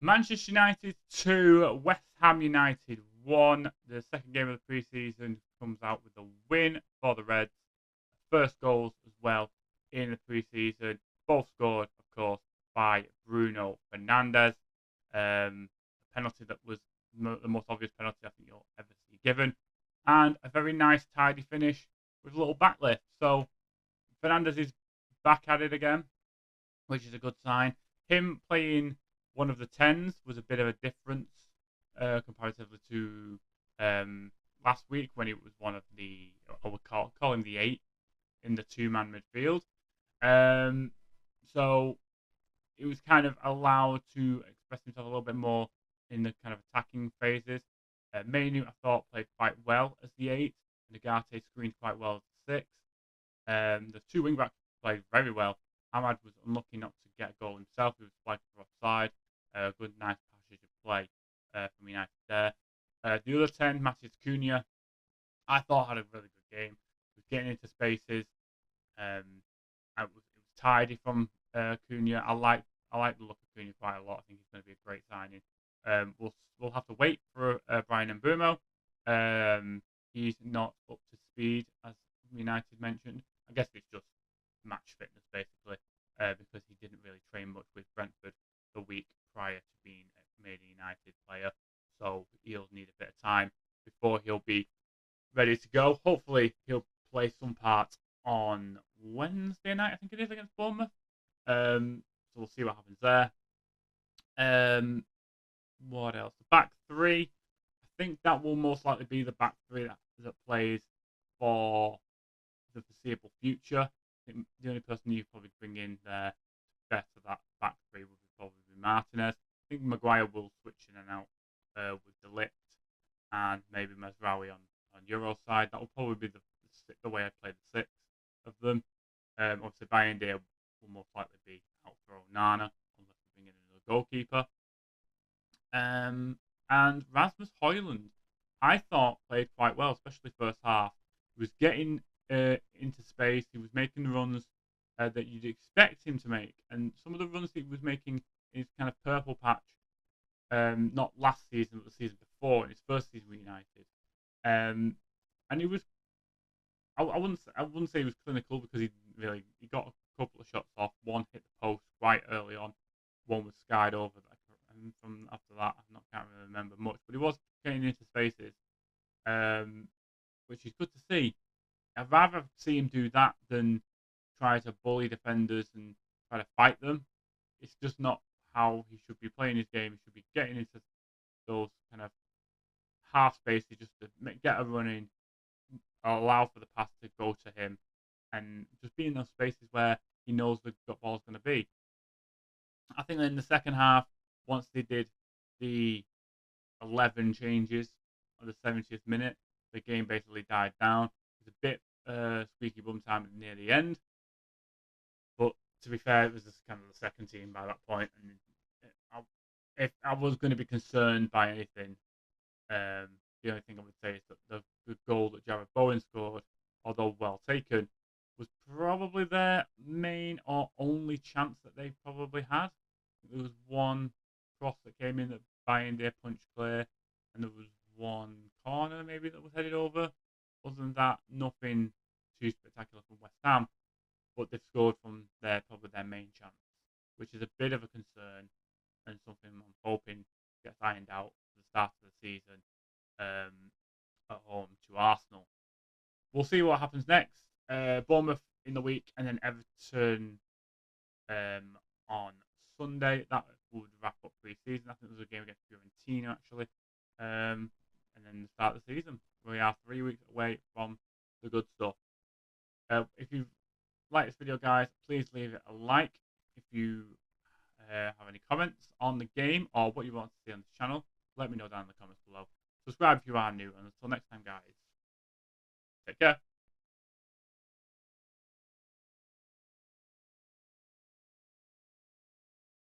Manchester United 2, West Ham United 1. The second game of the preseason comes out with a win for the Reds. First goals as well in the preseason. Both scored, of course, by Bruno Fernandes. A penalty that was the most obvious penalty I think you'll ever see given. And a very nice, tidy finish with a little backlift. So Fernandes is back at it again, which is a good sign. Him playing one of the 10s was a bit of a difference comparatively to last week when it was one of the, I would call him the 8 in the two-man midfield. So it was kind of allowed to express himself a little bit more in the kind of attacking phases. Mainu, I thought, played quite well as the 8. Nagate screened quite well as the 6. The two wing-backs played very well. Ahmad was unlucky not to get a goal himself. He was flagged for offside. Good, nice passage of play from United there. The other 10, Matheus Cunha, I thought had a really good game. He was getting into spaces. It was tidy from Cunha. I like the look of Cunha quite a lot. I think he's going to be a great signing. We'll have to wait for Brian Mbeumo. He's not up to speed, as United mentioned. I guess it's just match fitness, basically, because he didn't really train much with Brentford the week prior to being made a United player. So he'll need a bit of time before he'll be ready to go. Hopefully, he'll play some part on Wednesday night, I think it is, against Bournemouth. So we'll see what happens there. What else? The back three. I think that will most likely be the back three that plays for the foreseeable future. I think the only person you probably bring in there to better that back three would probably be Martinez. I think Maguire will switch in and out with De Ligt and maybe Mazraoui on Euro side. That will probably be the way I play the 6 of them. Obviously, Bayern will most likely be out for Onana unless we bring in another goalkeeper. And Rasmus Højlund, I thought played quite well, especially first half. He was getting into space. He was making the runs that you'd expect him to make, and some of the runs that he was making in his kind of purple patch, not last season, but the season before, in his first season with United. And he was, I wouldn't say he was clinical because he got a couple of shots off. One hit the post quite early on. One was skied over. And from after that, I can't really remember much, but he was getting into spaces, which is good to see. I'd rather see him do that than try to bully defenders and try to fight them. It's just not how he should be playing his game. He should be getting into those kind of half spaces just to get a run in, allow for the pass to go to him, and just be in those spaces where he knows the ball's going to be. I think in the second half, once they did the 11 changes on the 70th minute, the game basically died down. It was a bit squeaky bum time near the end. But to be fair, it was just kind of the second team by that point. And if I was going to be concerned by anything, the only thing I would say is that the goal that Jared Bowen scored, although well taken, was probably their main or only chance that they probably had. There was one cross that came in that Bayern did punch clear, and there was one corner maybe that was headed over. Other than that, nothing too spectacular from West Ham, but they've scored from probably their main chance, which is a bit of a concern and something I'm hoping gets ironed out at the start of the season at home to Arsenal. We'll see what happens next. Bournemouth in the week, and then Everton on Sunday. That would wrap up pre-season. I think there's a game against Fiorentina actually, and then the start of the season. We are 3 weeks away from the good stuff. If you like this video, guys, please leave it a like. If you have any comments on the game or what you want to see on the channel, let me know down in the comments below. Subscribe if you are new, and until next time, guys, take care.